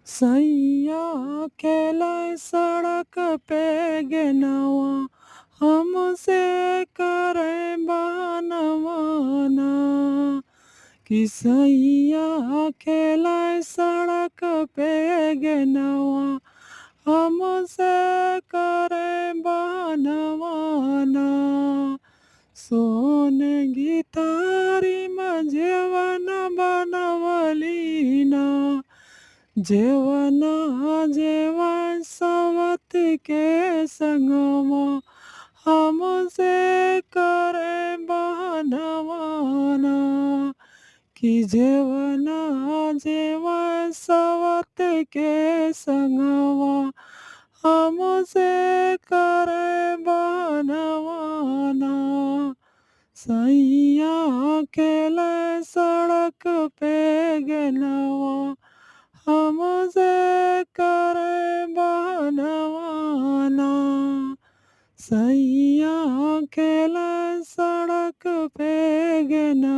सैया अकेला सड़क पे गेनवा हमसे करे बनवाना कि सैया अकेला सड़क पे गेनवा हमसे करे बनवाना सोन गितारी में जेवन बनवलीना जेवना जेवन सवत के संगवा हमसे करे बहनवाना कि जेवना जेवन सवत के संगवा हमसे करे बहनवाना सैया अकेले सड़क पे गेनवा हमसे करे बहनवाना सैया अकेले सड़क पे गेनवा